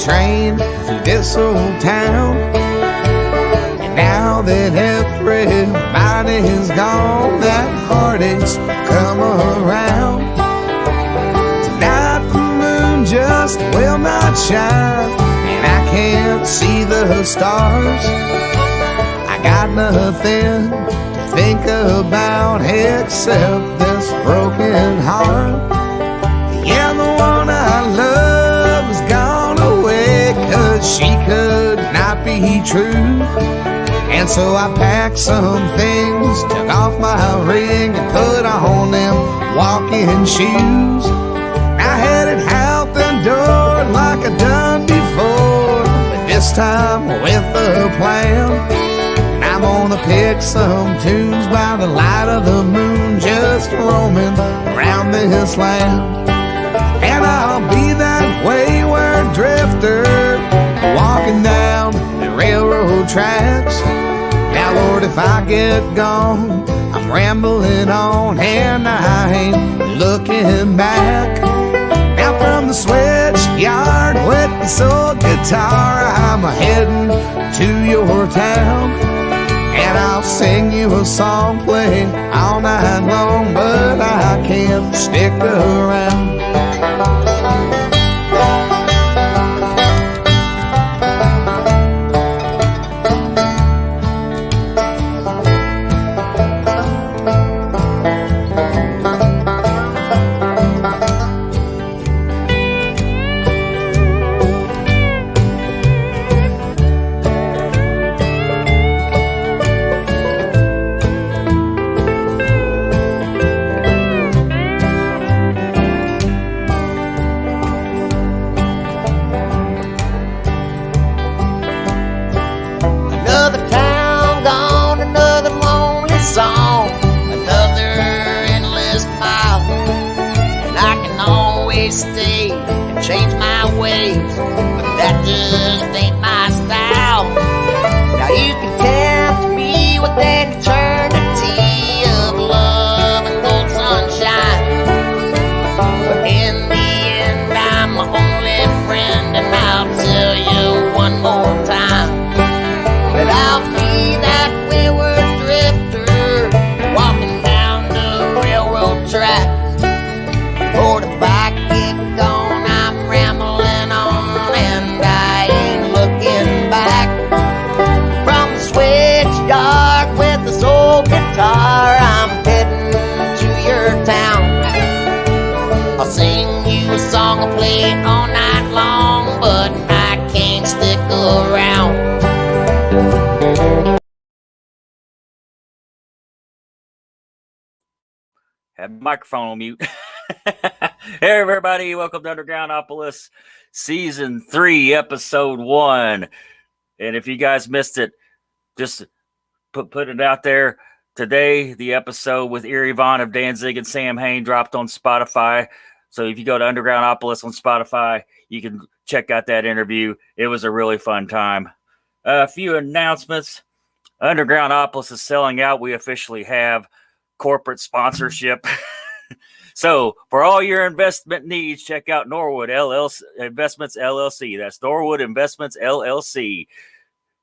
train through this old town. And now that everybody's gone, that heartache's come around. Tonight the moon just will not shine, and I can't see the stars. I got nothing to think about except this broken heart. Yeah, the one I love is gone away, 'cause she could not be true. And so I packed some things, took off my ring and put on them walking shoes. I headed out the door like I done before, but this time with a plan. And I'm gonna pick some tunes by the light of the moon, just roaming around this land. And I'll be that wayward drifter, walking down the railroad tracks. Now, Lord, if I get gone, I'm rambling on, and I ain't looking back. Now, from the switchyard with the soul guitar, I'm heading to your town. And I'll sing you a song, play all night long, but I can't stick around. Stay and change my ways, but that just ain't my style. Now you can tempt me with an eternity of love and gold sunshine, but in the end I'm my only friend. And I'll tell you one more time that I'll be that wayward drifter, walking down the railroad track. Lord, if I get gone, I'm rambling on, and I ain't looking back. From the switchyard with this old guitar, I'm heading to your town. I'll sing you a song, I'll play it all night long, but I can't stick around. Have the microphone on mute. Hey everybody, welcome to Undergroundopolis Season 3, Episode 1. And if you guys missed it, just put it out there. Today, the episode with Erie Vaughn of Danzig and Sam Hain dropped on Spotify. So if you go to Undergroundopolis on Spotify, you can check out that interview. It was a really fun time. A few announcements. Undergroundopolis is selling out. We officially have corporate sponsorship. So, for all your investment needs, check out Norwood LLC, Investments LLC. That's Norwood Investments LLC.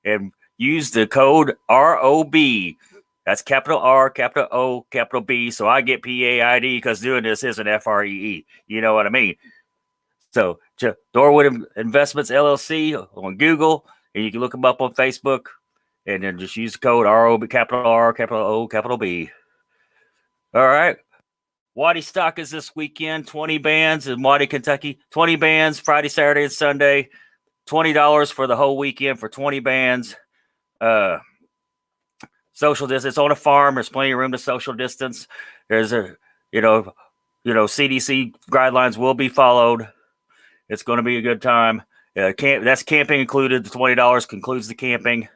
And use the code ROB. That's capital R, capital O, capital B. So, I get PAID because doing this isn't FREE. You know what I mean? So, Norwood Investments LLC on Google. And you can look them up on Facebook. And then just use the code ROB, capital R, capital O, capital B. All right. Waddy Stock is this weekend, 20 bands in Waddy, Kentucky. 20 bands Friday, Saturday, and Sunday. $20 for the whole weekend for 20 bands. Social distance. It's on a farm. There's plenty of room to social distance. There's CDC guidelines will be followed. It's going to be a good time. That's camping included. The $20 concludes the camping.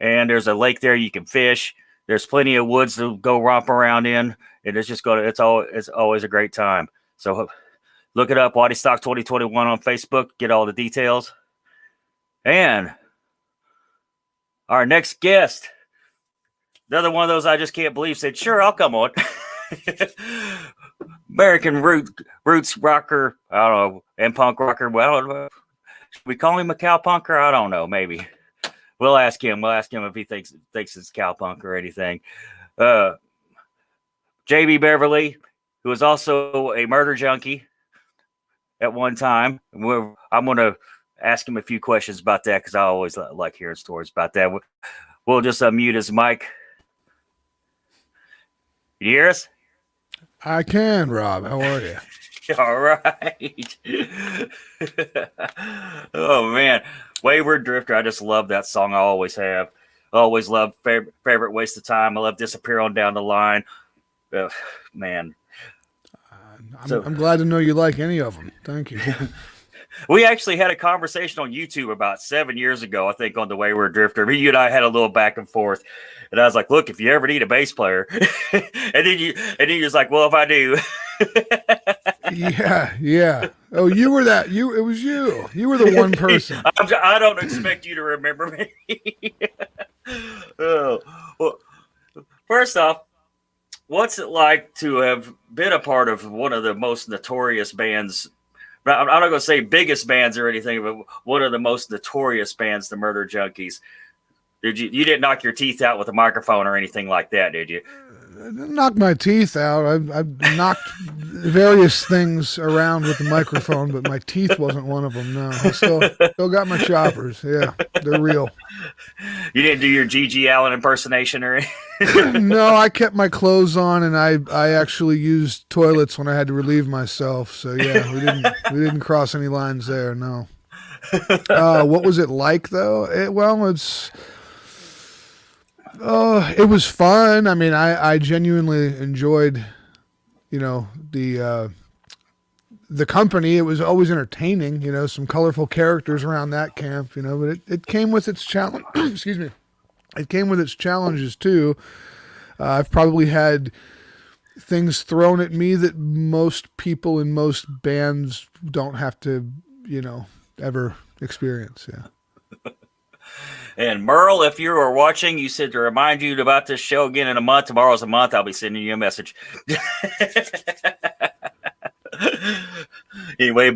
And there's a lake there you can fish. There's plenty of woods to go romp around in. And it's always a great time. So look it up, Waddy Stock 2021 on Facebook. Get all the details. And our next guest, another one of those I just can't believe, said, sure, I'll come on. American roots rocker, I don't know, and punk rocker. Well, Should we call him a cowpunker? I don't know. Maybe we'll ask him. We'll ask him if he thinks it's cowpunk or anything. JB Beverley, who was also a murder junkie at one time. I'm going to ask him a few questions about that because I always like hearing stories about that. We'll just unmute his mic. Can you hear us? I can, Rob. How are you? All right. Oh, man. Wayward Drifter. I just love that song. I always have. I always love favorite Waste of Time. I love Disappear on Down the Line. Man. I'm glad to know you like any of them. Thank you. We actually had a conversation on YouTube about 7 years ago, I think, on the Wayward Drifter. You and I had a little back and forth. And I was like, look, if you ever need a bass player. and then you was like, well, if I do. Yeah. Oh, you were that. It was you. You were the one person. I don't expect you to remember me. Oh, well, first off, what's it like to have been a part of one of the most notorious bands? I'm not going to say biggest bands or anything, but one of the most notorious bands, the Murder Junkies. You didn't knock your teeth out with a microphone or anything like that, did you? I didn't knock my teeth out. I've knocked various things around with the microphone, but my teeth wasn't one of them. No, I still got my choppers. Yeah, they're real. You didn't do your G.G. Allen impersonation or anything? No, I kept my clothes on, and I actually used toilets when I had to relieve myself. So yeah, we didn't cross any lines there. No. What was it like though? It was fun. I mean, I genuinely enjoyed, the company. It was always entertaining, some colorful characters around that camp, but it came with its challenge. Excuse me. It came with its challenges too. I've probably had things thrown at me that most people in most bands don't have to, ever experience. Yeah. And Merle, if you are watching, you said to remind you about this show again in a month. Tomorrow's a month. I'll be sending you a message. Anyway,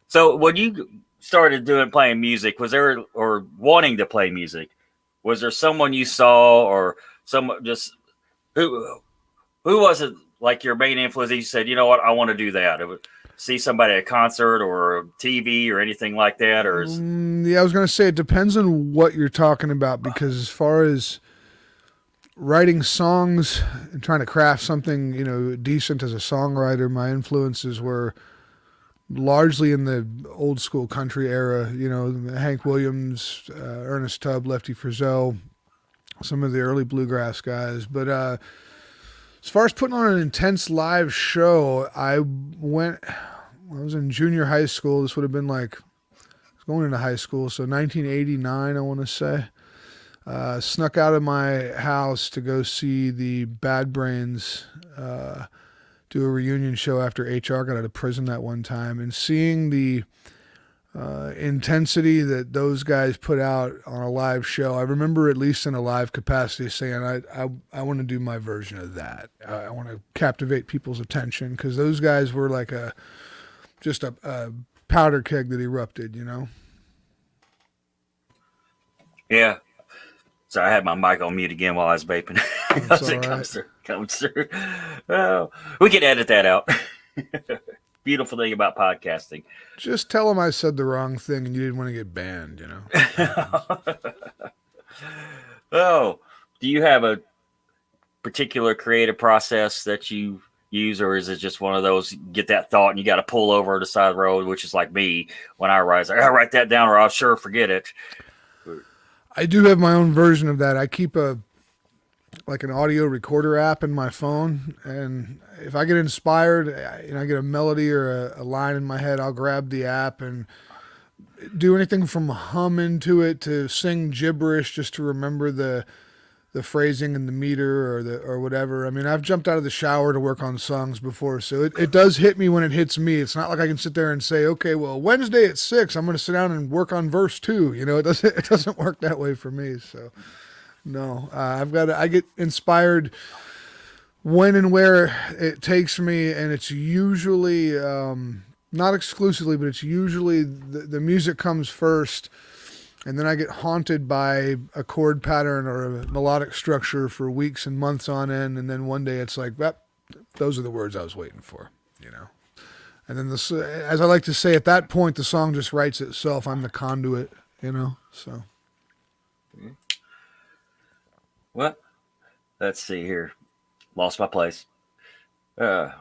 so when you started playing music, or wanting to play music, was there someone you saw or someone just who was it like your main influence that you said, you know what, I want to do that? See somebody at a concert or TV or anything like that? Or yeah, I was going to say it depends on what you're talking about, because as far as writing songs and trying to craft something, decent as a songwriter, my influences were largely in the old school country era, Hank Williams, Ernest Tubb, Lefty Frizzell, some of the early bluegrass guys. But as far as putting on an intense live show, I was in junior high school. This would have been I was going into high school, so 1989, I want to say. Snuck out of my house to go see the Bad Brains do a reunion show after HR got out of prison that one time, and seeing the intensity that those guys put out on a live show. I remember, at least in a live capacity, saying, I want to do my version of that. I want to captivate people's attention, because those guys were like just a powder keg that erupted, Yeah. So I had my mic on mute again while I was vaping. Comes through. Oh, we can edit that out. Beautiful thing about podcasting. Just tell them I said the wrong thing and you didn't want to get banned, Oh, do you have a particular creative process that you use, or is it just one of those, get that thought and you got to pull over to the side of the road, which is like me when I write, I write that down or I'll sure forget it. I do have my own version of that. I keep an audio recorder app in my phone, and if I get inspired, I get a melody or a line in my head, I'll grab the app and do anything from hum into it to sing gibberish just to remember the phrasing and the meter or whatever. I mean, I've jumped out of the shower to work on songs before, so it does hit me when it hits me. It's not like I can sit there and say, okay, well, Wednesday at 6, I'm going to sit down and work on verse 2. It doesn't work that way for me. So no, I get inspired when and where it takes me, and it's usually Not exclusively, but it's usually the music comes first, and then I get haunted by a chord pattern or a melodic structure for weeks and months on end, and then one day it's like, well, those are the words I was waiting for, you know. And then this, as I like to say, at that point the song just writes itself. I'm the conduit, you know. So. Well, let's see here. Lost my place. That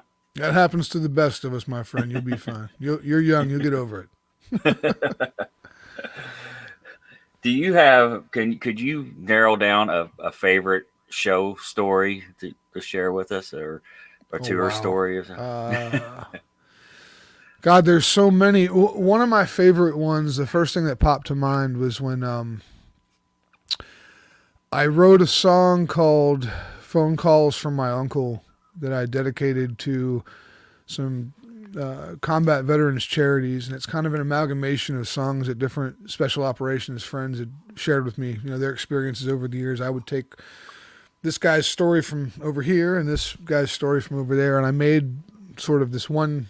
happens to the best of us, my friend. You'll be fine. You're young. You'll get over it. Do you have? Could you narrow down a favorite show story to share with us, or tour story? God, there's so many. One of my favorite ones. The first thing that popped to mind was when I wrote a song called "Phone Calls from My Uncle" that I dedicated to some combat veterans charities, and it's kind of an amalgamation of songs that different special operations friends had shared with me, you know, their experiences over the years. I would take this guy's story from over here and this guy's story from over there, and I made sort of this one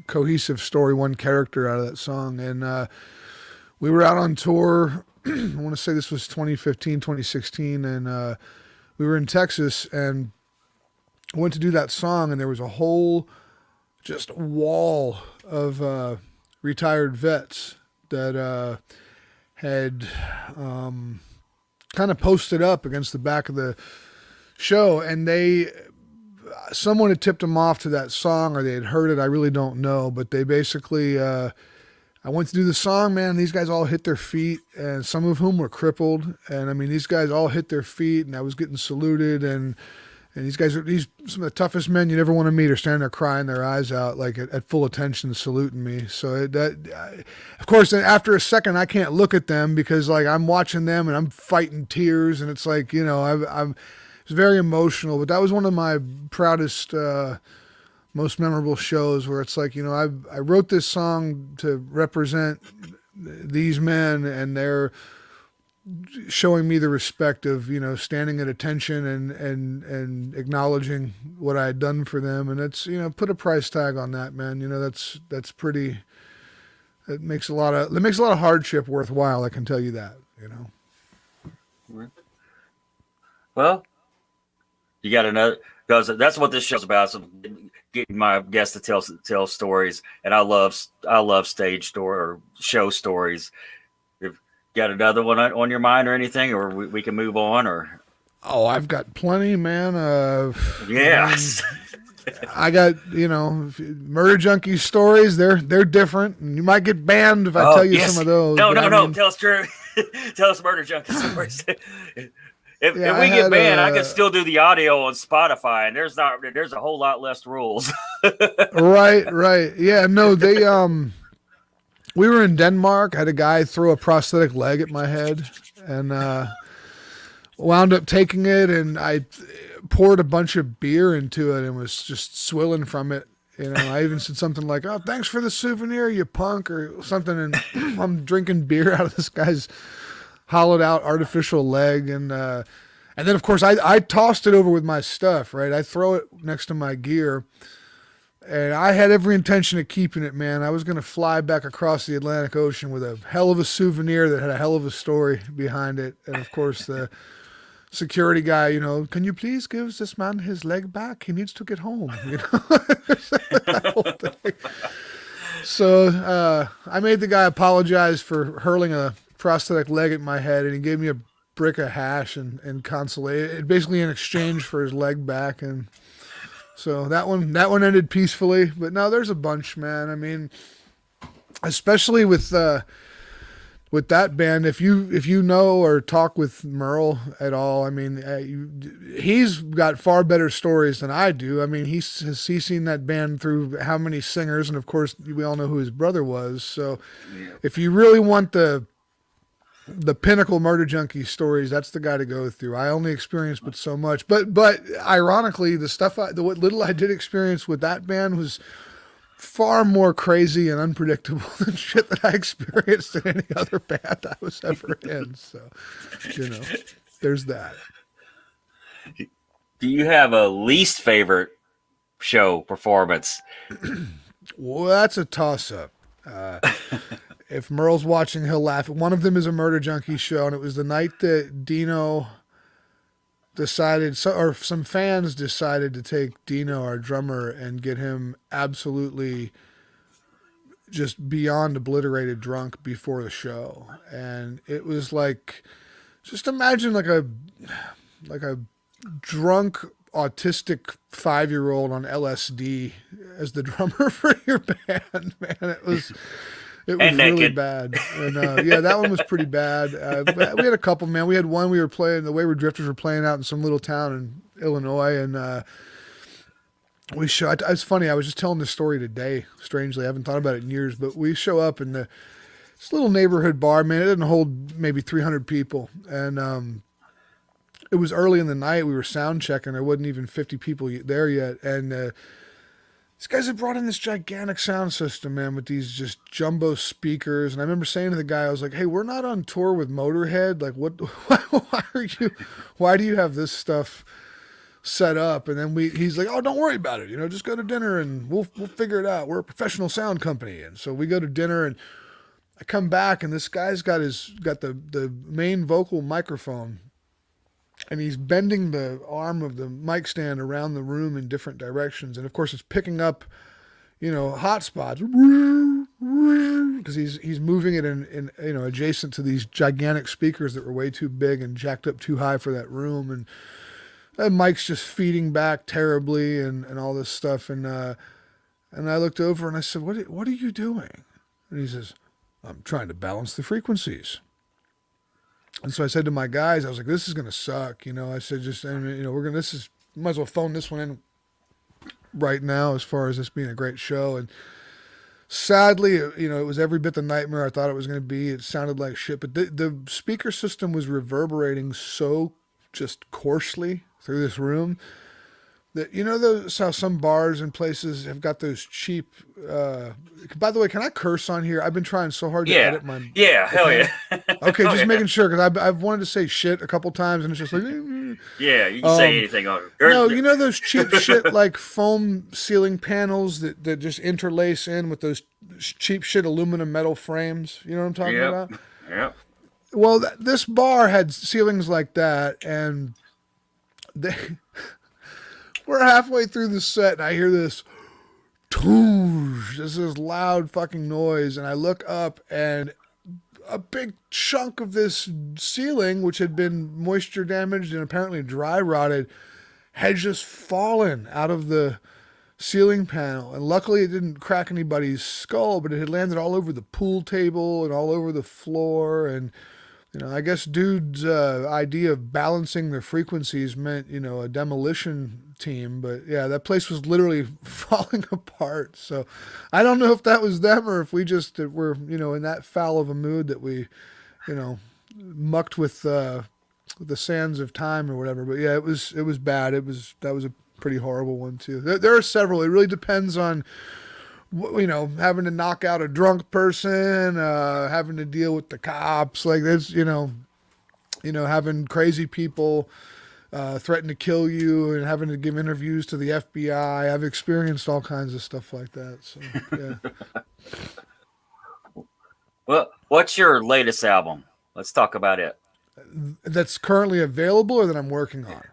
cohesive story, one character out of that song. And we were out on tour. I want to say this was 2015, 2016, and we were in Texas, and I went to do that song, and there was a whole just wall of retired vets that had kind of posted up against the back of the show, and someone had tipped them off to that song, or they had heard it. I really don't know, but they basically, I went to do the song, man. These guys all hit their feet, and some of whom were crippled. And I mean, these guys all hit their feet, and I was getting saluted, and these guys are some of the toughest men you'd ever want to meet are standing there crying their eyes out, like at full attention, saluting me. So of course, after a second, I can't look at them because like I'm watching them and I'm fighting tears, and it's like, you know, it's very emotional. But that was one of my proudest, most memorable shows where it's like, you know, I wrote this song to represent these men, and they're showing me the respect of, you know, standing at attention and acknowledging what I had done for them. And it's, you know, put a price tag on that, man. You know, that's pretty, it makes a lot of hardship worthwhile. I can tell you that, you know. Well, you got another, because that's what this show's about. So getting my guests to tell stories. And I love stage story or show stories. Got another one on your mind or anything, or we can move on? Or I've got plenty, man. Yes. I got, you know, Murder Junkies stories. They're different, and you might get banned if I tell you some of those. No. Tell us true. Tell us Murder Junkie stories. If we get banned, I can still do the audio on Spotify, and there's a whole lot less rules. Right. Yeah, no, they we were in Denmark. I had a guy throw a prosthetic leg at my head, and wound up taking it, and I poured a bunch of beer into it and was just swilling from it. You know, I even said something like, "Oh, thanks for the souvenir, you punk," or something. And I'm drinking beer out of this guy's hollowed out artificial leg. And then of course I tossed it over with my stuff, right? I throw it next to my gear. And I had every intention of keeping it, man. I was going to fly back across the Atlantic Ocean with a hell of a souvenir that had a hell of a story behind it. And of course, the security guy, you know, "Can you please give this man his leg back? He needs to get home." You know, that whole thing. So I made the guy apologize for hurling a prosthetic leg at my head, and he gave me a brick of hash and consolation, basically in exchange for his leg back. And so that one ended peacefully. But no, there's a bunch, man. I mean, especially with that band, if you know or talk with Merle at all, I mean, he's got far better stories than I do. I mean, he's seen that band through how many singers, and of course we all know who his brother was. So if you really want the pinnacle Murder Junkie stories, that's the guy to go through. I only experienced but so much, but ironically, what little I did experience with that band was far more crazy and unpredictable than shit that I experienced in any other band I was ever in. So, you know, there's that. Do you have a least favorite show performance? Well, that's a toss-up. If Merle's watching, he'll laugh. One of them is a Murder Junkie show, and it was the night that Dino decided, or some fans decided to take Dino, our drummer, and get him absolutely just beyond obliterated drunk before the show. And it was like, just imagine like a drunk autistic 5-year-old on LSD as the drummer for your band, man. It was really naked. bad. And yeah, that one was pretty bad. But we had a couple, man. We had one, we were playing, the Wayward Drifters were playing out in some little town in Illinois, and we show. It's funny, I was just telling this story today, strangely. I haven't thought about it in years, but we show up in this little neighborhood bar, man. It didn't hold maybe 300 people, and it was early in the night. We were sound checking. There wasn't even 50 people there yet. And these guys had brought in this gigantic sound system, man, with these just jumbo speakers. And I remember saying to the guy, I was like, hey, we're not on tour with Motorhead. Like, why do you have this stuff set up? And then he's like, oh, don't worry about it. Just go to dinner and we'll figure it out. We're a professional sound company. And so we go to dinner, and I come back, and this guy's got the main vocal microphone, and he's bending the arm of the mic stand around the room in different directions. And of course it's picking up, hot spots, because he's moving it in adjacent to these gigantic speakers that were way too big and jacked up too high for that room. And the mic's just feeding back terribly and all this stuff. And I looked over and I said, what are you doing? And he says, I'm trying to balance the frequencies. And so I said to my guys, I was like, this is going to suck. I said, might as well phone this one in right now as far as this being a great show. And sadly, it was every bit the nightmare I thought it was going to be. It sounded like shit, but the speaker system was reverberating so just coarsely through this room that, those how some bars and places have got those cheap, by the way, can I curse on here? I've been trying so hard to edit my... Yeah, hell yeah. Okay, just making sure, because I've wanted to say shit a couple times, and it's just like... Yeah, you can say anything on it. No, those cheap shit like foam ceiling panels that just interlace in with those cheap shit aluminum metal frames? You know what I'm talking about? Yep. Well, this bar had ceilings like that, and we're halfway through the set, and I hear this loud fucking noise, and I look up, and a big chunk of this ceiling, which had been moisture damaged and apparently dry rotted, had just fallen out of the ceiling panel. And luckily it didn't crack anybody's skull, but it had landed all over the pool table and all over the floor. And I guess dude's idea of balancing the frequencies meant, a demolition team. But yeah, that place was literally falling apart. So I don't know if that was them or if we just were, in that foul of a mood that we, mucked with the sands of time or whatever. But yeah, it was bad. That was a pretty horrible one too. There are several. It really depends on, having to knock out a drunk person, having to deal with the cops, like that's, having crazy people threaten to kill you and having to give interviews to the FBI. I've experienced all kinds of stuff like that. So, yeah. Well, what's your latest album? Let's talk about it. That's currently available or that I'm working on?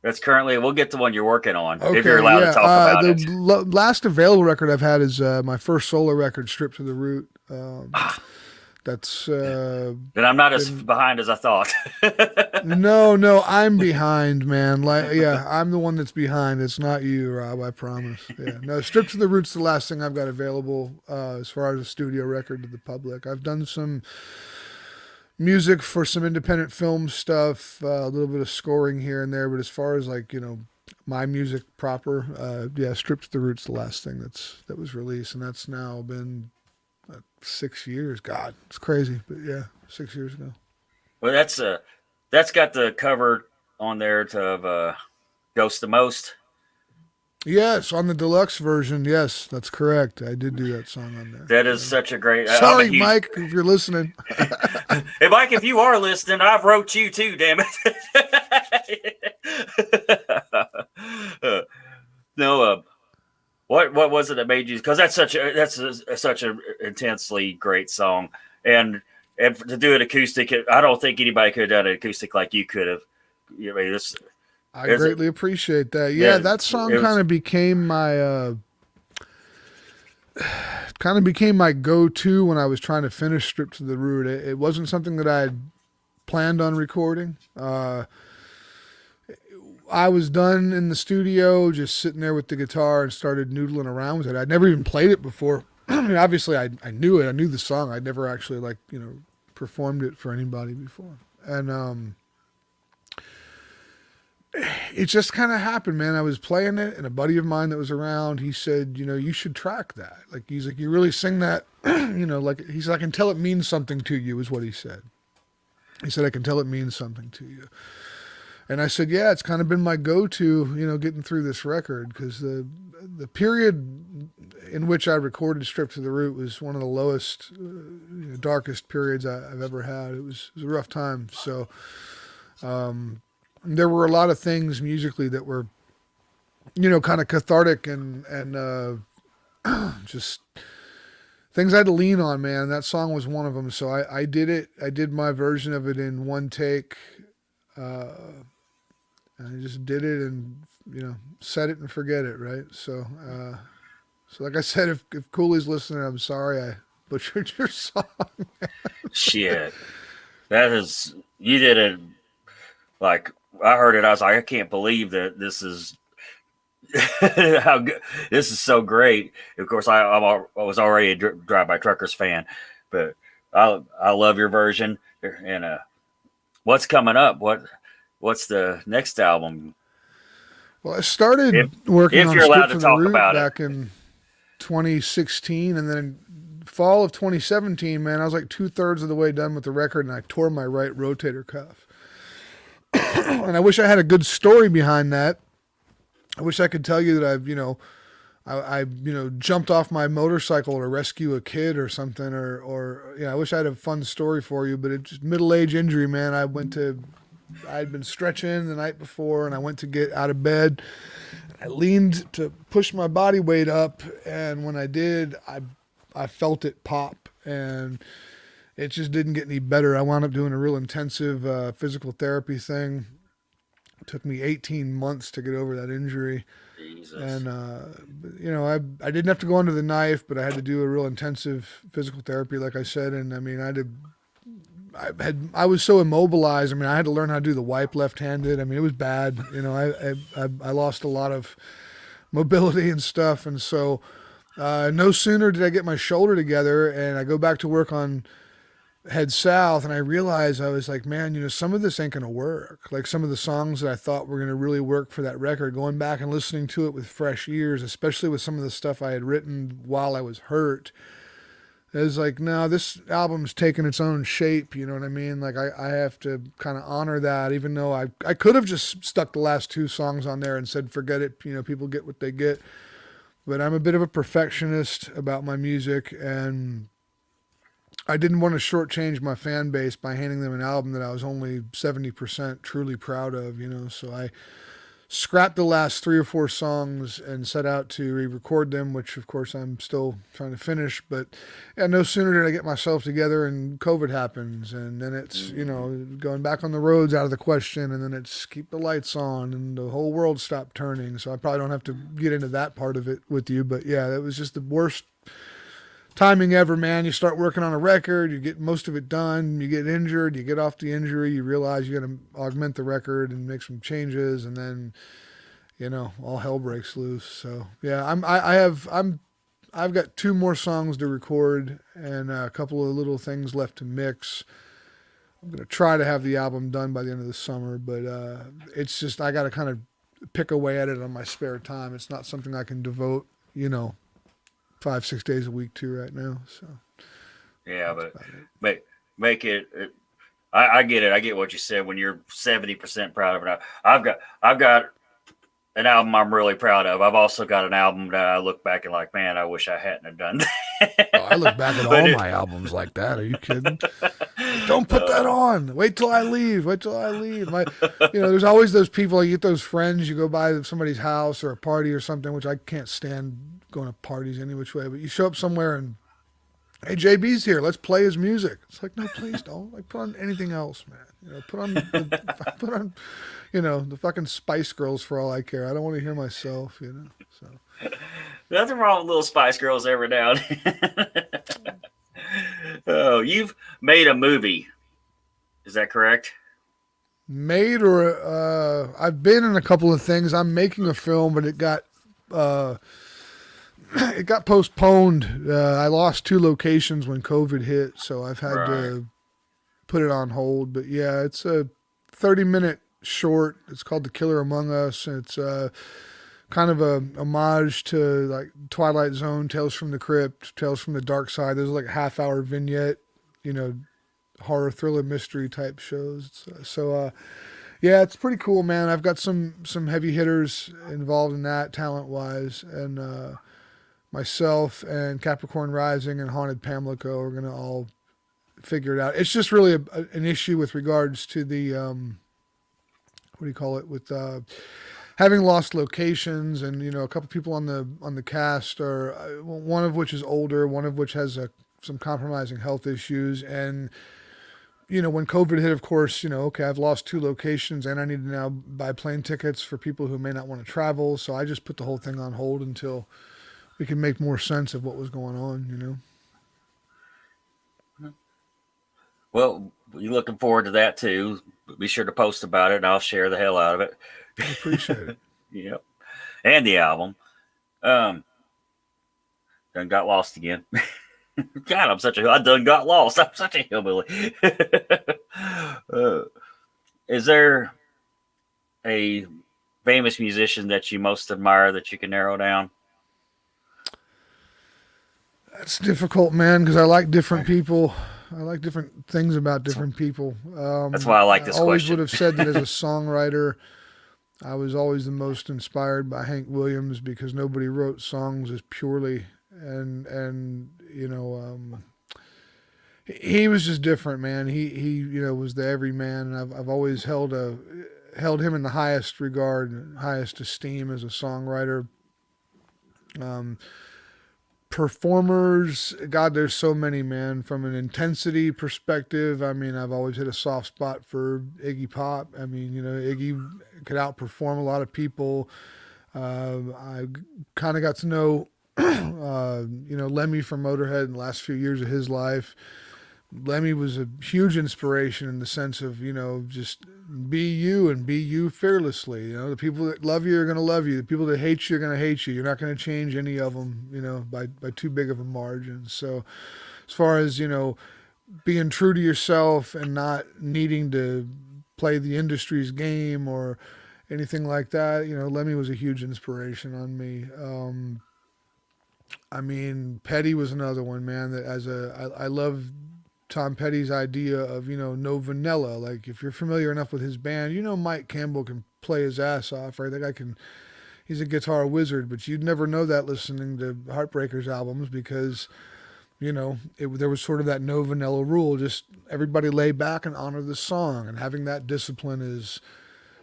That's currently, we'll get to one you're working on, if you're allowed to talk about it. The last available record I've had is my first solo record, Stripped to the Root. That's... then I'm not as behind as I thought. No, I'm behind, man. I'm the one that's behind. It's not you, Rob, I promise. Yeah. No, Stripped to the Root's the last thing I've got available as far as a studio record to the public. I've done some music for some independent film stuff, a little bit of scoring here and there, but as far as my music proper, Stripped to the Root's the last thing that was released, and that's now been 6 years. God, it's crazy, but yeah, 6 years ago. Well, that's got the cover on there of Ghost the Most. Yes, on the deluxe version. Yes, that's correct. I did do that song on there. That is such a great... Sorry, Mike, if you're listening. Hey, Mike, if you are listening, I've wrote you too, damn it. What was it that made you? Because that's such a intensely great song, and to do it acoustic, I don't think anybody could have done it acoustic like you could have. I mean, I greatly appreciate that. Yeah, that song kind of became my go-to when I was trying to finish Stripped to the Root. It wasn't something that I had planned on recording. I was done in the studio, just sitting there with the guitar and started noodling around with it. I'd never even played it before. I mean, obviously I knew it. I knew the song. I'd never actually performed it for anybody before. And it just kind of happened, man. I was playing it, and a buddy of mine that was around, he said, you should track that. Like, he's like, you really sing that, he's like, I can tell it means something to you, is what he said. He said, I can tell it means something to you. And I said, yeah, it's kind of been my go-to, getting through this record, because the period in which I recorded Stripped to the Root was one of the lowest, darkest periods I've ever had. It was a rough time. So there were a lot of things musically that were, kind of cathartic and just things I had to lean on, man. That song was one of them. So I did it. I did my version of it in one take. I just did it and, set it and forget it, right? So like I said, if Cooley's listening, I'm sorry I butchered your song. Shit. You did it, like, I heard it, I was like, I can't believe that this is how good, this is so great. Of course, I was already a Drive-By Truckers fan, but I love your version. And what's coming up? What's the next album? Well, I started working on Stripped to the Root back in 2016, and then fall of 2017, man, I was like 2/3 of the way done with the record, and I tore my right rotator cuff. And I wish I had a good story behind that. I wish I could tell you that I've jumped off my motorcycle to rescue a kid or something, or I wish I had a fun story for you, but it's just middle-age injury, man. I'd been stretching the night before, and I went to get out of bed. I leaned to push my body weight up, and when I did, I felt it pop, and it just didn't get any better. I wound up doing a real intensive physical therapy thing. It took me 18 months to get over that injury. Jesus. And, I didn't have to go under the knife, but I had to do a real intensive physical therapy, like I said. And I mean, I was so immobilized. I mean, I had to learn how to do the wipe left-handed. I mean, it was bad. I lost a lot of mobility and stuff. And so no sooner did I get my shoulder together and I go back to work on Head South, and I realized, I was like, man, some of this ain't going to work. Like, some of the songs that I thought were going to really work for that record, going back and listening to it with fresh ears, especially with some of the stuff I had written while I was hurt, it was like, no, this album's taken its own shape, you know what I mean? Like, I have to kind of honor that, even though I could have just stuck the last 2 songs on there and said, forget it, people get what they get. But I'm a bit of a perfectionist about my music, and I didn't want to shortchange my fan base by handing them an album that I was only 70% truly proud of, so I scrapped the last 3 or 4 songs and set out to re-record them, which of course I'm still trying to finish. But no sooner did I get myself together and COVID happens, and then it's, going back on the road's out of the question, and then it's keep the lights on and the whole world stopped turning. So I probably don't have to get into that part of it with you, but yeah, that was just the worst timing ever, man. You start working on a record, you get most of it done, you get injured, you get off the injury, you realize you got to augment the record and make some changes, and then all hell breaks loose. So yeah, I've got 2 more songs to record and a couple of little things left to mix. I'm gonna try to have the album done by the end of the summer, but it's just, I got to kind of pick away at it on my spare time. It's not something I can devote 5-6 days a week to right now. So yeah, but make it. I get it. I get what you said when you're 70% proud of it. I've got an album I'm really proud of. I've also got an album that I look back and like, man, I wish I hadn't have done that. Oh, I look back at all my albums like that. Are you kidding? Don't put that on. Wait till I leave. There's always those people, you get those friends, you go by somebody's house or a party or something, which I can't stand going to parties any which way, but you show up somewhere and, hey, JB's here. Let's play his music. It's like, no, please don't. Like, put on anything else, man. You know, put on, you know, the fucking Spice Girls for all I care. I don't want to hear myself, you know. So Nothing wrong with little Spice Girls every now and then. Oh, you've made a movie. Is that correct? made or I've been in a couple of things. I'm making a film, but it got postponed. I lost 2 locations when COVID hit, so I've had to put it on hold. But yeah, it's a 30-minute short. It's called The Killer Among Us. And it's kind of a homage to like Twilight Zone, Tales from the Crypt, Tales from the Dark Side. There's like a half-hour vignette, you know, horror, thriller, mystery type shows. So yeah, it's pretty cool, man. I've got some heavy hitters involved in that talent-wise, and myself and Capricorn Rising and Haunted Pamlico are going to all figure it out. It's just really an issue with regards to the, what do you call it, with having lost locations, and, you know, a couple people on the cast are, one of which is older, one of which has some compromising health issues. And, you know, when COVID hit, of course, you know, okay, I've lost 2 locations and I need to now buy plane tickets for people who may not want to travel. So I just put the whole thing on hold until we can make more sense of what was going on, you know? Well, you're looking forward to that too. Be sure to post about it and I'll share the hell out of it. I appreciate it. Yep. And the album. Done got lost again. God, I done got lost. I'm such a hillbilly. Is there a famous musician that you most admire that you can narrow down? That's difficult, man, because I like different people. I like different things about different people. That's why I like this I always question. would have said that as a songwriter, I was always the most inspired by Hank Williams, because nobody wrote songs as purely and you know, he was just different, man. He you know, was the everyman, and I've always held him in the highest regard, highest esteem as a songwriter. Performers, God, there's so many, man. From an intensity perspective, I mean, I've always had a soft spot for Iggy Pop. I mean, you know, Iggy could outperform a lot of people. I kind of got to know, you know, Lemmy from Motorhead in the last few years of his life. Lemmy was a huge inspiration in the sense of, you know, just be you and be you fearlessly. You know, the people that love you are going to love you. The people that hate you are going to hate you. You're not going to change any of them, you know, by too big of a margin. So as far as, you know, being true to yourself and not needing to play the industry's game or anything like that, you know, Lemmy was a huge inspiration on me. I mean, Petty was another one, man, that I love Tom Petty's idea of, you know, no vanilla. Like, if you're familiar enough with his band, you know, Mike Campbell can play his ass off, right? That guy he's a guitar wizard, but you'd never know that listening to Heartbreakers albums, because, you know, there was sort of that no vanilla rule. Just everybody lay back and honor the song, and having that discipline is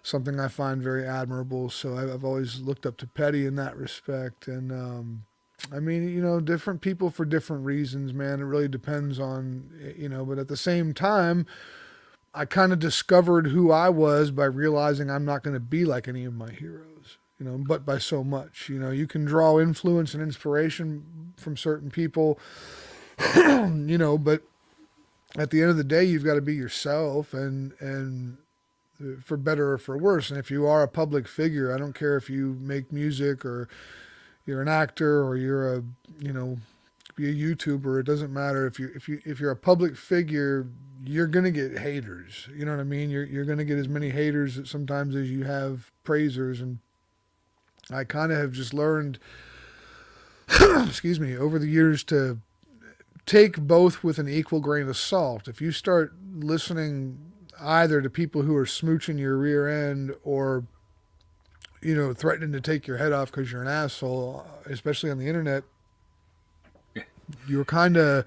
something I find very admirable. So I've always looked up to Petty in that respect. And, I mean, you know, different people for different reasons, man. It really depends on, you know, but at the same time, I kind of discovered who I was by realizing I'm not going to be like any of my heroes, you know, but by so much. You know, you can draw influence and inspiration from certain people, you know, but at the end of the day, you've got to be yourself, and for better or for worse. And if you are a public figure, I don't care if you make music or you're an actor or you're a, you know, be a YouTuber. It doesn't matter. If you're a public figure, you're gonna get haters. You know what I mean? You're gonna get as many haters sometimes as you have praisers. And I kind of have just learned, excuse me, over the years to take both with an equal grain of salt. If you start listening either to people who are smooching your rear end or, you know, threatening to take your head off because you're an asshole, especially on the internet, you're kind of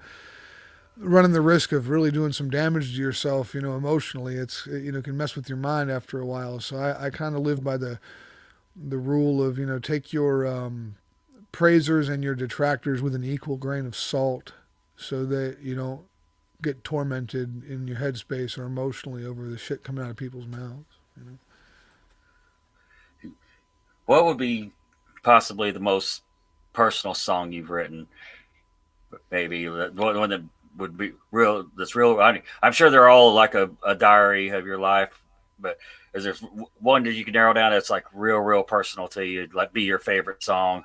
running the risk of really doing some damage to yourself, you know, emotionally. It's, you know, can mess with your mind after a while. So I kind of live by the rule of, you know, take your praisers and your detractors with an equal grain of salt, so that you don't get tormented in your headspace or emotionally over the shit coming out of people's mouths. You know? What would be possibly the most personal song you've written? Maybe one that would be real. That's real. I'm sure they're all like a diary of your life, but is there one that you can narrow down that's like real personal to you, like be your favorite song?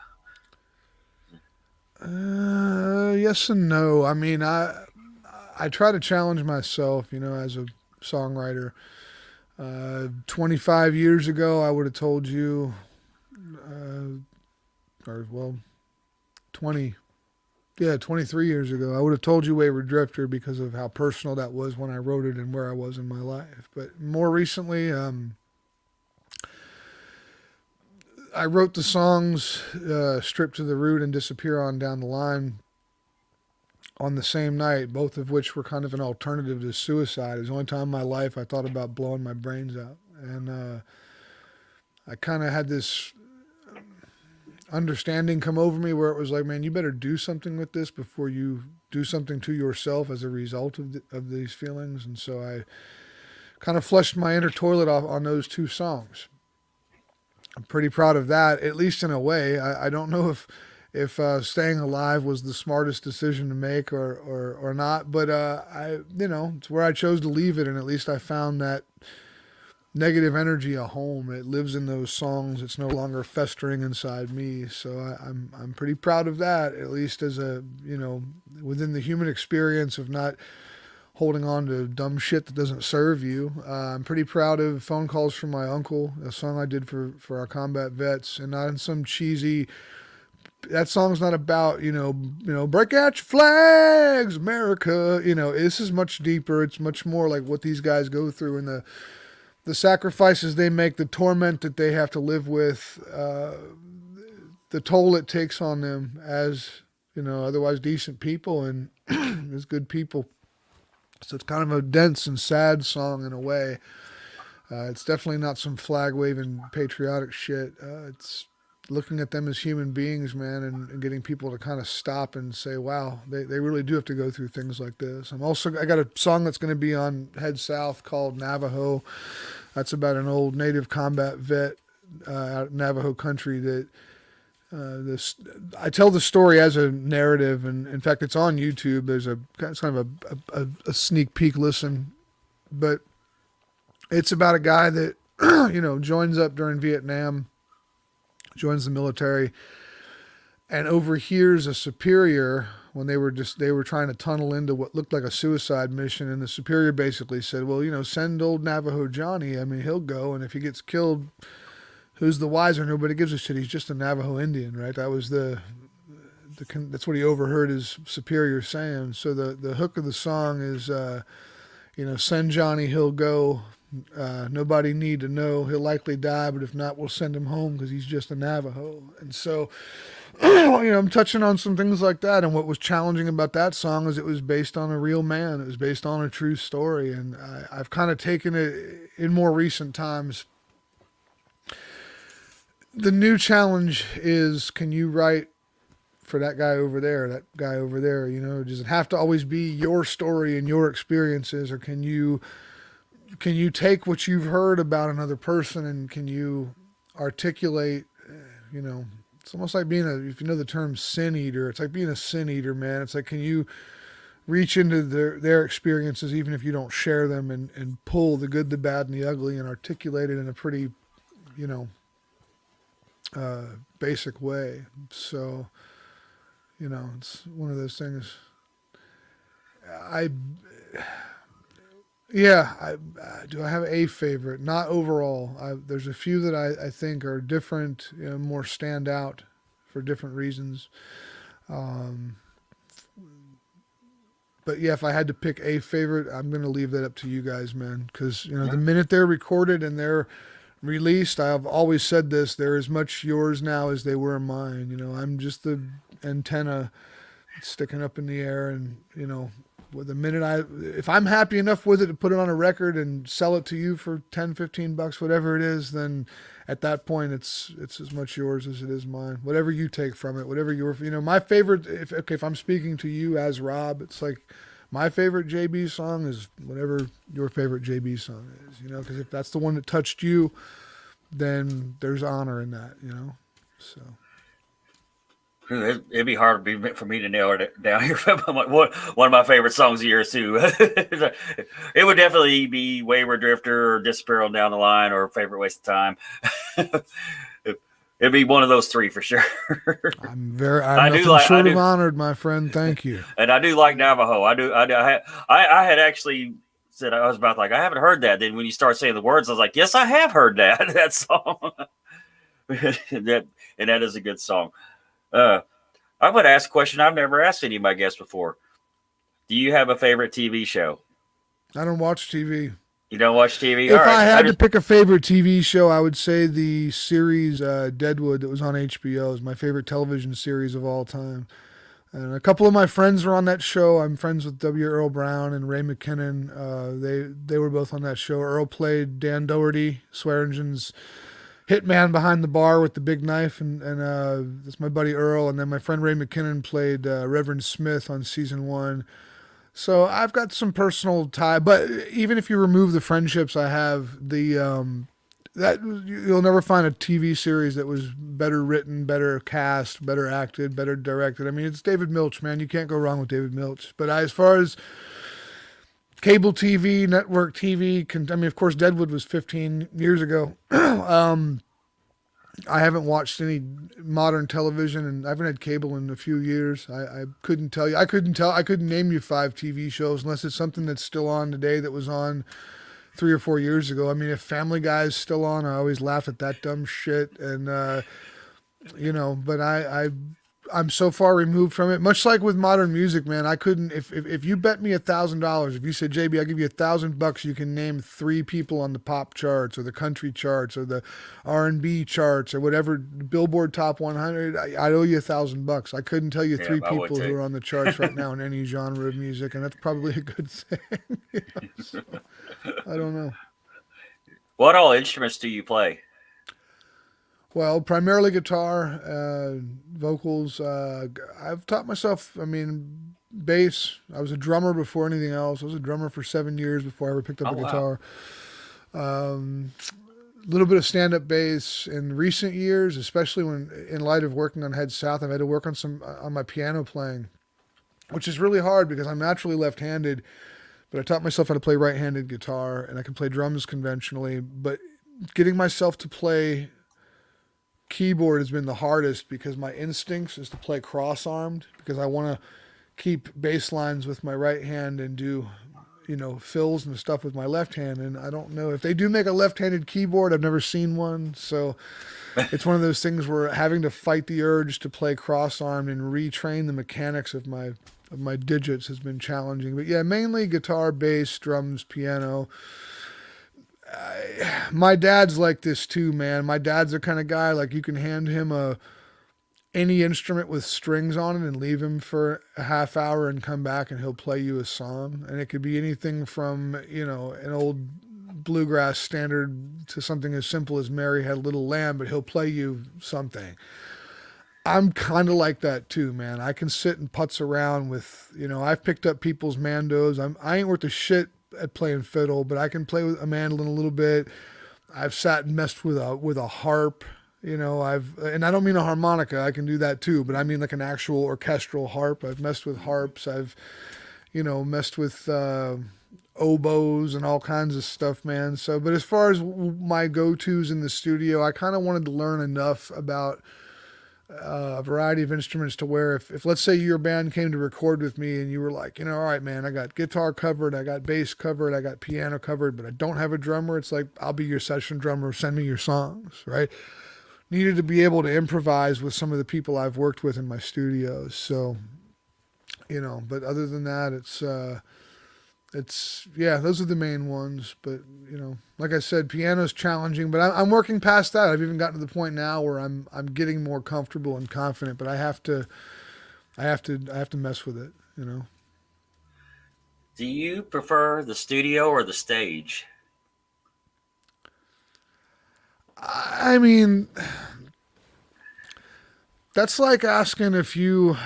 Yes and no. I mean, I try to challenge myself, you know, as a songwriter. 25 years ago, I would have told you, or well, 23 years ago, I would have told you Wayward Drifter because of how personal that was when I wrote it and where I was in my life. But more recently, I wrote the songs Strip to the Root and Disappear on Down the Line on the same night, both of which were kind of an alternative to suicide. It was the only time in my life I thought about blowing my brains out. And I kind of had this understanding come over me where it was like, man, you better do something with this before you do something to yourself as a result of these feelings. And so I kind of flushed my inner toilet off on those two songs. I'm pretty proud of that, at least in a way. I don't know if staying alive was the smartest decision to make or not, but it's where I chose to leave it, and at least I found that negative energy a home. It lives in those songs. It's no longer festering inside me. So I'm pretty proud of that, at least as a, within the human experience of not holding on to dumb shit that doesn't serve you. I'm pretty proud of Phone Calls from My Uncle, a song I did for our combat vets, and not in some cheesy, that song's not about, break out your flags, America. This is much deeper. It's much more like what these guys go through and the sacrifices they make, the torment that they have to live with, the toll it takes on them as, otherwise decent people and as good people. So it's kind of a dense and sad song in a way. It's definitely not some flag-waving patriotic shit. It's looking at them as human beings, man, and getting people to kind of stop and say, wow, they really do have to go through things like this. I got a song that's going to be on Head South called Navajo. That's about an old native combat vet out in Navajo country that I tell the story as a narrative, and in fact, it's on YouTube. It's kind of a sneak peek listen, but it's about a guy that, joins up during Vietnam, joins the military, and overhears a superior when they were trying to tunnel into what looked like a suicide mission. And the superior basically said, well, send old Navajo Johnny. I mean, he'll go. And if he gets killed, who's the wiser? Nobody gives a shit. He's just a Navajo Indian, right? That was that's what he overheard his superior saying. So the hook of the song is, send Johnny, he'll go. Nobody need to know. He'll likely die, but if not, we'll send him home because he's just a Navajo. And so, I'm touching on some things like that. And what was challenging about that song is it was based on a real man. It was based on a true story. And I've kind of taken it in more recent times. The new challenge is, can you write for that guy over there, does it have to always be your story and your experiences, or can you take what you've heard about another person and can you articulate, it's almost like being if you know the term sin eater, it's like being a sin eater, man. It's like, can you reach into their experiences, even if you don't share them, and pull the good, the bad, and the ugly and articulate it in a pretty, basic way. So, it's one of those things. Do I have a favorite? Not overall. There's a few that I think are different, more stand out for different reasons. But yeah, if I had to pick a favorite, I'm going to leave that up to you guys, man. Because, the minute they're recorded and they're released, I've always said this, they're as much yours now as they were mine. I'm just the antenna sticking up in the air and, with the minute if I'm happy enough with it to put it on a record and sell it to you for 10, 15 bucks, whatever it is, then at that point it's as much yours as it is mine. Whatever you take from it, whatever my favorite, if I'm speaking to you as Rob, it's like my favorite JB song is whatever your favorite JB song is, because if that's the one that touched you, then there's honor in that, so. It'd be hard for me to nail it down here. One of my favorite songs of yours too. It would definitely be Wayward Drifter or Disappear on Down the Line or Favorite Waste of Time. It'd be one of those three for sure. I'm nothing short of honored, my friend. Thank you. And I do like Navajo. I had actually said, I was about like, I haven't heard that. Then when you start saying the words, I was like, yes, I have heard that song. and that is a good song. I'm going to ask a question I've never asked any of my guests before. Do you have a favorite TV show? I don't watch TV. You don't watch TV? If I had to pick a favorite TV show, I would say the series Deadwood that was on HBO is my favorite television series of all time. And a couple of my friends were on that show. I'm friends with W. Earl Brown and Ray McKinnon. They were both on that show. Earl played Dan Doherty, Swearingen's hitman behind the bar with the big knife, and that's my buddy Earl. And then my friend Ray McKinnon played Reverend Smith on season 1. So I've got some personal tie, but even if you remove the friendships I have, that you'll never find a TV series that was better written, better cast, better acted, better directed. I mean, it's David Milch, man. You can't go wrong with David Milch. But as far as cable TV, network TV, of course, Deadwood was 15 years ago. I haven't watched any modern television, and I haven't had cable in a few years. I couldn't tell you. I couldn't name you 5 TV shows unless it's something that's still on today that was on 3 or 4 years ago. I mean, if Family Guy is still on, I always laugh at that dumb shit. And, but I'm so far removed from it. Much like with modern music, man, I couldn't, if you bet me $1,000, if you said, JB, I'll give you $1,000, you can name 3 people on the pop charts or the country charts or the R&B charts or whatever, Billboard Top 100, I owe you $1,000. I couldn't tell you 3 people who are on the charts right now in any genre of music, and that's probably a good thing. So, I don't know. What all instruments do you play? Well, primarily guitar, vocals. I've taught myself, bass. I was a drummer before anything else. I was a drummer for 7 years before I ever picked up a guitar. A little bit of stand-up bass in recent years, especially when, in light of working on Head South, I've had to work on my piano playing, which is really hard because I'm naturally left-handed, but I taught myself how to play right-handed guitar, and I can play drums conventionally, but getting myself to play keyboard has been the hardest because my instincts is to play cross-armed because I want to keep bass lines with my right hand and do, fills and stuff with my left hand. And I don't know if they do make a left-handed keyboard. I've never seen one. So it's one of those things where having to fight the urge to play cross-armed and retrain the mechanics of my digits has been challenging. But yeah, mainly guitar, bass, drums, piano. My dad's like this too, man. My dad's the kind of guy, like you can hand him any instrument with strings on it and leave him for a half hour and come back and he'll play you a song. And it could be anything from, an old bluegrass standard to something as simple as Mary Had a Little Lamb, but he'll play you something. I'm kind of like that too, man. I can sit and putz around with, I've picked up people's mandos. I ain't worth a shit at playing fiddle, but I can play with a mandolin a little bit. I've sat and messed with a harp, and I don't mean a harmonica. I can do that too, but I mean like an actual orchestral harp. I've messed with harps. I've, messed with oboes and all kinds of stuff, man. So, but as far as my go-tos in the studio, I kind of wanted to learn enough about a variety of instruments to where if let's say your band came to record with me and you were like, all right, man, I got guitar covered, I got bass covered, I got piano covered, but I don't have a drummer. It's like, I'll be your session drummer. Send me your songs, right? Needed to be able to improvise with some of the people I've worked with in my studios. So, but other than that, those are the main ones. But, like I said, piano's challenging, but I'm working past that. I've even gotten to the point now where I'm getting more comfortable and confident, but I have to mess with it, Do you prefer the studio or the stage? I mean, that's like asking if you.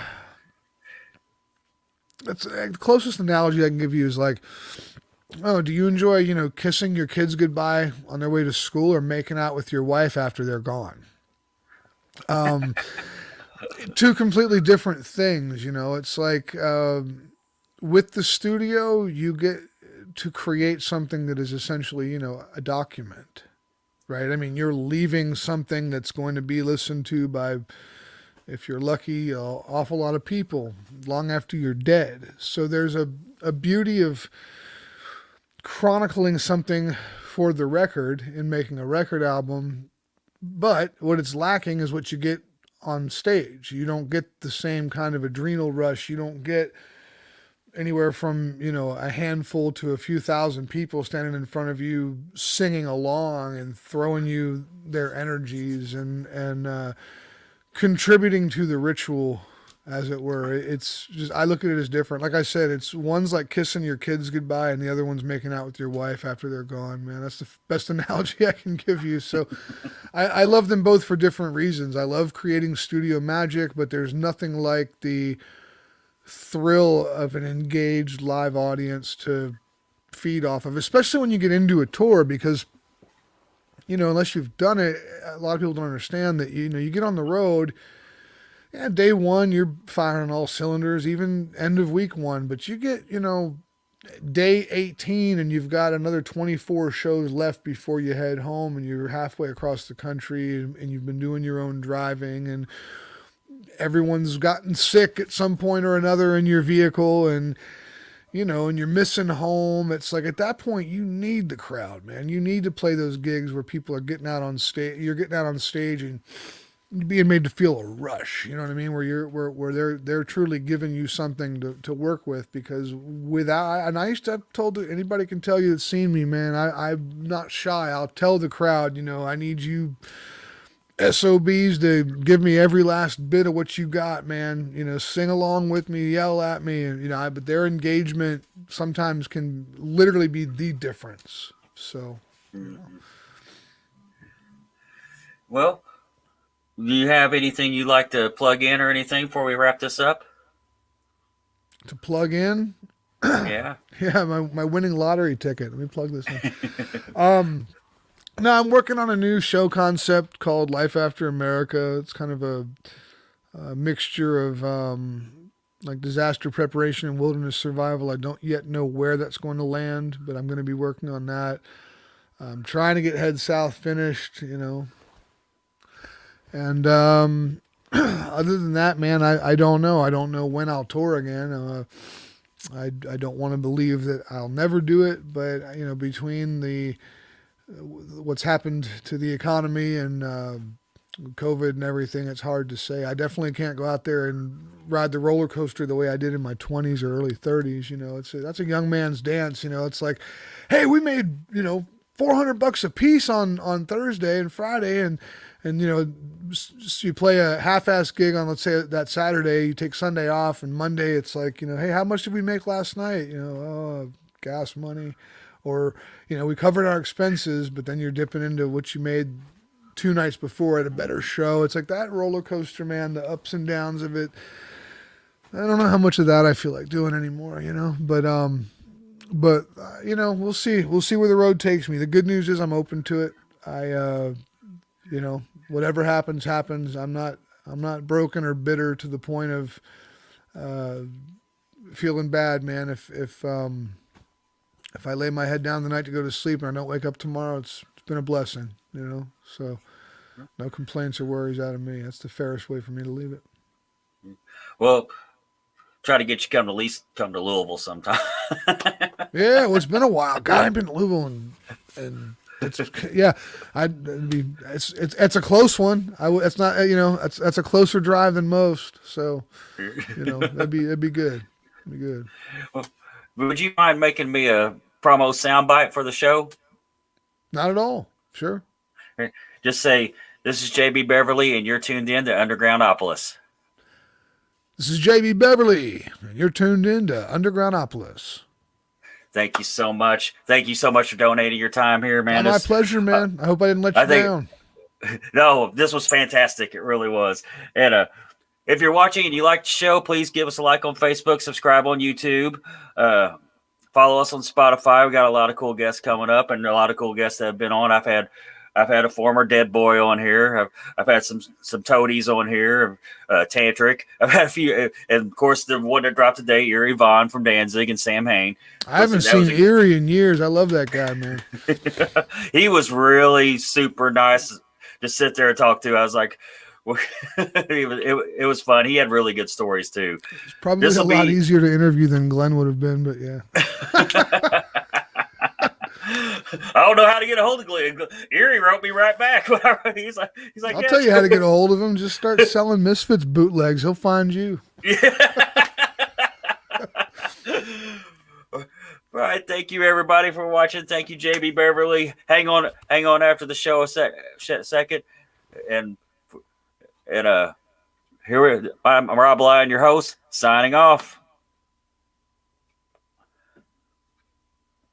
That's the closest analogy I can give you is like, oh, do you enjoy, kissing your kids goodbye on their way to school or making out with your wife after they're gone? Two completely different things, It's like with the studio, you get to create something that is essentially, a document, right? I mean, you're leaving something that's going to be listened to by, if you're lucky, an awful lot of people long after you're dead. So there's a beauty of chronicling something for the record in making a record album. But what it's lacking is what you get on stage. You don't get the same kind of adrenal rush. You don't get anywhere from, a handful to a few thousand people standing in front of you singing along and throwing you their energies and contributing to the ritual, as it were. It's just, I look at it as different. Like I said, it's one's like kissing your kids goodbye and the other one's making out with your wife after they're gone, man. That's the best analogy I can give you. So I love them both for different reasons. I love creating studio magic, but there's nothing like the thrill of an engaged live audience to feed off of, especially when you get into a tour, because unless you've done it, a lot of people don't understand that, you get on the road, day one, you're firing all cylinders, even end of week one, but you get, day 18 and you've got another 24 shows left before you head home and you're halfway across the country and you've been doing your own driving and everyone's gotten sick at some point or another in your vehicle and you're missing home. It's like at that point you need the crowd, man. You need to play those gigs where people are getting out on stage. You're getting out on stage and being made to feel a rush. You know what I mean? Where they're truly giving you something to work with, because without, and I used to have told anybody can tell you that's seen me, man. I'm not shy. I'll tell the crowd, I need you SOBs to give me every last bit of what you got, man. Sing along with me, yell at me, and but their engagement sometimes can literally be the difference. So, Well, do you have anything you'd like to plug in or anything before we wrap this up? To plug in, Yeah. yeah, my winning lottery ticket. Let me plug this in. No, I'm working on a new show concept called Life After America. It's kind of a mixture of like disaster preparation and wilderness survival. I don't yet know where that's going to land, but I'm going to be working on that. I'm trying to get Head South finished, And other than that, man, I don't know. I don't know when I'll tour again. I don't want to believe that I'll never do it, but between what's happened to the economy and COVID and everything, it's hard to say. I definitely can't go out there and ride the roller coaster the way I did in my 20s or early 30s. That's a young man's dance. It's like, hey, we made $400 a piece on Thursday and Friday, and you play a half-ass gig on, let's say, that Saturday, you take Sunday off, and Monday it's like, hey, how much did we make last night? Gas money. Or, we covered our expenses, but then you're dipping into what you made 2 nights before at a better show. It's like that roller coaster, man, the ups and downs of it. I don't know how much of that I feel like doing anymore, but we'll see. We'll see where the road takes me. The good news is I'm open to it. Whatever happens. I'm not broken or bitter to the point of feeling bad, man. If I lay my head down tonight to go to sleep and I don't wake up tomorrow, it's been a blessing, So no complaints or worries out of me. That's the fairest way for me to leave it. Well, try to get you at least come to Louisville sometime. Yeah, well, it's been a while. God, I've been to Louisville and it's it's a close one. It's not that's a closer drive than most. So that'd be good. Well, would you mind making me a promo soundbite for the show? Not at all. Sure. Just say, this is JB Beverley, and you're tuned in to Undergroundopolis. This is JB Beverley, and you're tuned in to Undergroundopolis. Thank you so much. Thank you so much for donating your time here, man. My pleasure, man. I hope I didn't let you down. No, this was fantastic. It really was. And if you're watching and you like the show, please give us a like on Facebook, subscribe on YouTube, follow us on Spotify. We got a lot of cool guests coming up, and a lot of cool guests that have been on. I've had a former Dead Boy on here. I've had some toadies on here, Tantric. I've had a few, and of course the one that dropped today, Erie Vaughn from Danzig, and Sam Hain. I haven't seen Erie in years. I love that guy, man. He was really super nice to sit there and talk to. I was like, it was fun. He had really good stories too. It's probably a lot easier to interview than Glenn would have been, but yeah. I don't know how to get a hold of Glenn. Erie wrote me right back. He's like, I'll tell you how to get a hold of him. Just start selling Misfits bootlegs. He'll find you. Yeah. All right. Thank you, everybody, for watching. Thank you, JB Beverley. Hang on after the show a second. And here I'm Rob Lyon, your host, signing off.